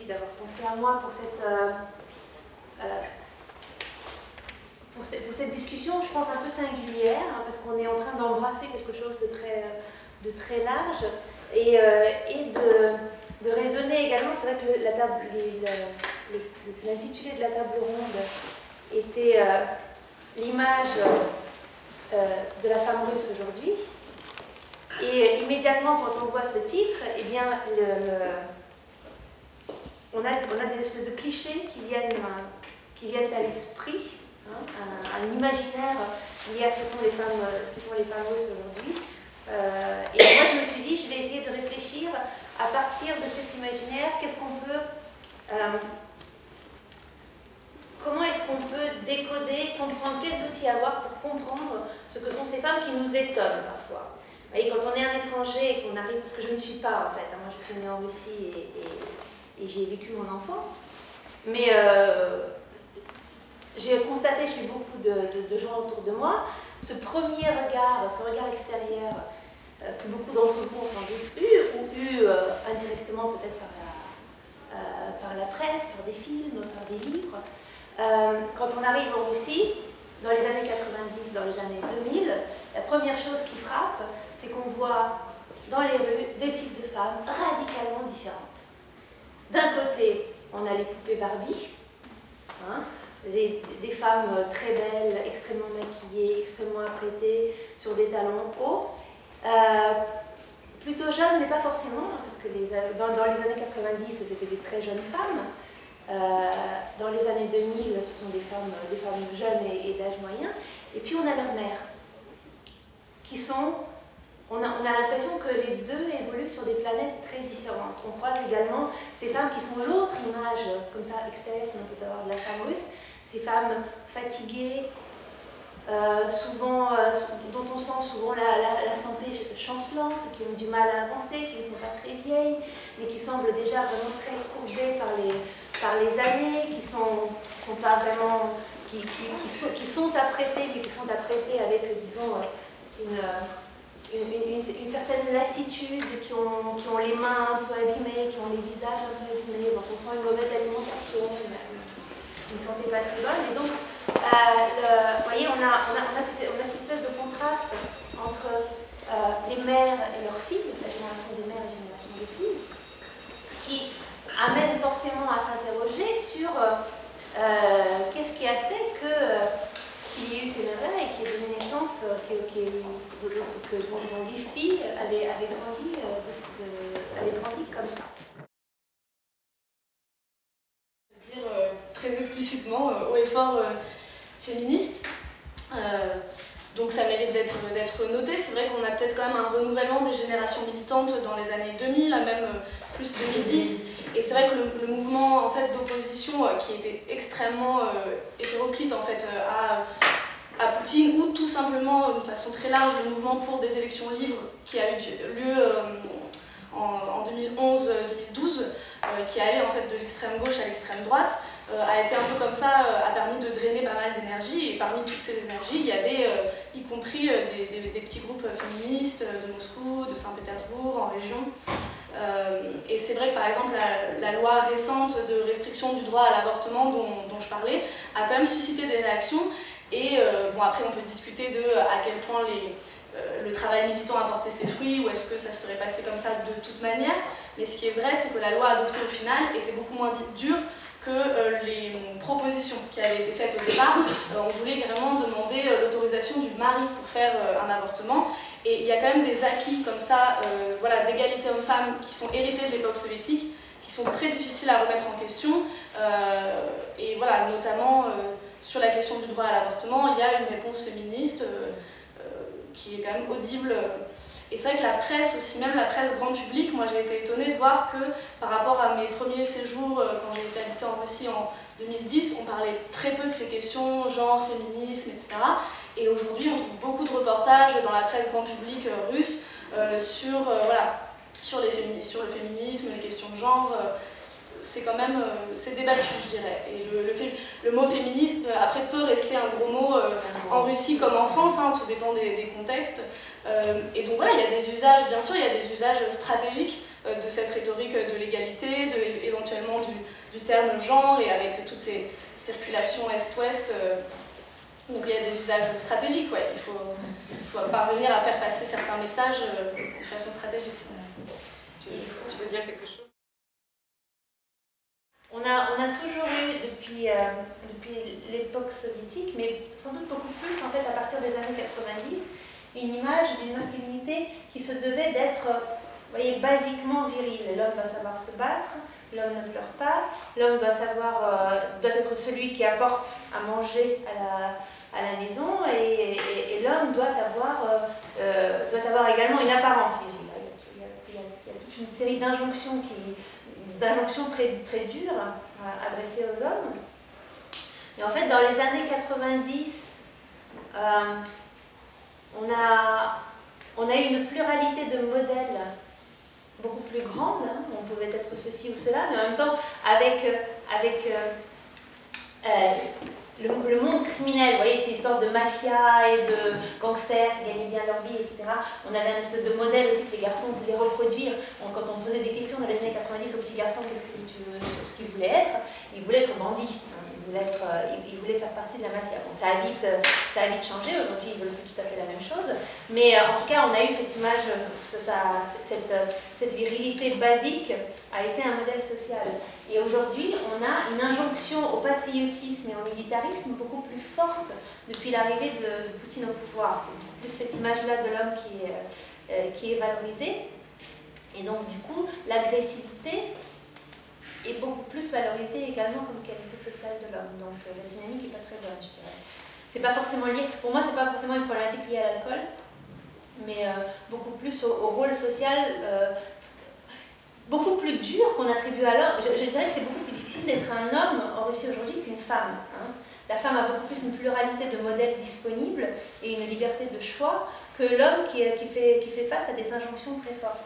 puis d'avoir pensé à moi pour cette discussion, je pense, un peu singulière, hein, parce qu'on est en train d'embrasser quelque chose de très large et de raisonner également. C'est vrai que l'intitulé de la table ronde était l'image de la femme russe aujourd'hui. Et immédiatement, quand on voit ce titre, eh bien, on a des espèces de clichés qui viennent à l'esprit, hein, un imaginaire lié à ce que sont les femmes russes aujourd'hui. Et moi, je me suis dit, je vais essayer de réfléchir à partir de cet imaginaire, comment est-ce qu'on peut décoder, comprendre, quels outils avoir pour comprendre ce que sont ces femmes qui nous étonnent parfois. Vous voyez, quand on est un étranger et qu'on arrive, parce que je ne suis pas en fait, hein, moi je suis née en Russie et j'y ai vécu mon enfance, mais j'ai constaté chez beaucoup de gens autour de moi ce premier regard, ce regard extérieur que beaucoup d'entre vous ont sans doute eu, ou eu indirectement peut-être par la presse, par des films, par des livres. Quand on arrive en Russie, dans les années 90, dans les années 2000, la première chose qui frappe, c'est qu'on voit dans les rues deux types de femmes radicalement différentes. D'un côté, on a les poupées Barbie, hein, des femmes très belles, extrêmement maquillées, extrêmement apprêtées, sur des talons hauts, plutôt jeunes, mais pas forcément, hein, parce que dans les années 90, c'était des très jeunes femmes. Dans les années 2000, ce sont des femmes jeunes et d'âge moyen. Et puis on a leurs mères, qui sont... On a l'impression que les deux évoluent sur des planètes très différentes. On croise également ces femmes qui sont l'autre image, comme ça, extérieure qu'on peut avoir de la femme russe. Ces femmes fatiguées, dont on sent souvent la santé chancelante, qui ont du mal à avancer, qui ne sont pas très vieilles, mais qui semblent déjà vraiment très courbées par les années, qui sont pas vraiment... qui sont apprêtées, mais qui sont apprêtées avec, disons, une certaine lassitude, qui ont les mains un peu abîmées, qui ont les visages un peu abîmés, donc on sent une mauvaise alimentation, une santé pas très bonne. Et donc, vous voyez, on a cette espèce de contraste entre les mères et leurs filles, la génération des mères et la génération des filles, ce qui amène forcément à s'interroger sur qu'est-ce qui a fait qu'il y ait eu ces mères-là et qu'il y ait donné naissance, dont les filles avaient grandi comme ça. Dire très explicitement haut et fort féministe. Donc ça mérite d'être noté. C'est vrai qu'on a peut-être quand même un renouvellement des générations militantes dans les années 2000, même plus 2010. Et c'est vrai que le mouvement en fait, d'opposition qui était extrêmement hétéroclite en fait, à Poutine, ou tout simplement de façon très large le mouvement pour des élections libres qui a eu lieu en 2011-2012, qui allait en fait de l'extrême gauche à l'extrême droite, a été un peu comme ça, a permis de drainer pas mal d'énergie, et parmi toutes ces énergies, il y avait y compris des petits groupes féministes de Moscou, de Saint-Pétersbourg, en région. Et c'est vrai que par exemple la loi récente de restriction du droit à l'avortement dont je parlais a quand même suscité des réactions, et bon, après on peut discuter de à quel point le travail militant a porté ses fruits, ou est-ce que ça serait passé comme ça de toute manière. Mais ce qui est vrai, c'est que la loi adoptée au final était beaucoup moins dure que les propositions qui avaient été faites au départ. On voulait vraiment demander l'autorisation du mari pour faire un avortement. Et il y a quand même des acquis comme ça, voilà, d'égalité homme-femme qui sont hérités de l'époque soviétique, qui sont très difficiles à remettre en question. Et voilà, notamment sur la question du droit à l'avortement, il y a une réponse féministe qui est quand même audible. Et c'est vrai que la presse aussi, même la presse grand public, moi j'ai été étonnée de voir que par rapport à mes premiers séjours quand j'ai été habitée en Russie en 2010, on parlait très peu de ces questions, genre, féminisme, etc. Et aujourd'hui on trouve beaucoup de reportages dans la presse grand public russe sur le féminisme, les questions de genre. C'est quand même c'est débattu, je dirais. Et le mot féministe, après, peut rester un gros mot en Russie comme en France, hein, tout dépend des contextes. Et donc voilà, il y a des usages, bien sûr, il y a des usages stratégiques de cette rhétorique de l'égalité, éventuellement du terme genre, et avec toutes ces circulations est-ouest. Donc il y a des usages stratégiques, ouais. Il faut parvenir à faire passer certains messages de façon stratégique. Tu veux dire quelque chose? On a toujours eu, depuis l'époque soviétique, mais sans doute beaucoup plus en fait à partir des années 90, une image d'une masculinité qui se devait d'être, vous voyez, basiquement virile. L'homme doit savoir se battre, l'homme ne pleure pas, l'homme doit être celui qui apporte à manger à la maison, et l'homme doit avoir également une apparence virile. Il y a toute une série d'injonctions très, très dures adressées aux hommes. Et en fait, dans les années 90, on a eu une pluralité de modèles beaucoup plus grande. Hein. On pouvait être ceci ou cela, mais en même temps, avec le monde criminel, vous voyez, ces histoires de mafia et de gangsters qui gagnaient bien leur vie, etc. On avait un espèce de modèle aussi que les garçons voulaient reproduire. Quand on posait des questions dans les années 90 aux petits garçons, ce qu'ils voulaient être, ils voulaient être bandits. Ils voulaient faire partie de la mafia. Bon, ça a vite changé, aujourd'hui ils veulent plus tout à fait la même chose. Mais en tout cas, on a eu cette image, cette virilité basique a été un modèle social. Et aujourd'hui, on a une injonction au patriotisme et au militarisme beaucoup plus forte depuis l'arrivée de Poutine au pouvoir. C'est plus cette image-là de l'homme qui est valorisée. Et donc, du coup, l'agressivité est beaucoup plus valorisée également comme qualité sociale de l'homme. Donc, la dynamique n'est pas très bonne, je dirais. C'est pas forcément lié, pour moi, c'est pas forcément une problématique liée à l'alcool, mais beaucoup plus au rôle social. Beaucoup plus dur qu'on attribue à l'homme. Je dirais que c'est beaucoup plus difficile d'être un homme en Russie aujourd'hui qu'une femme. Hein. La femme a beaucoup plus une pluralité de modèles disponibles et une liberté de choix que l'homme qui fait face à des injonctions très fortes.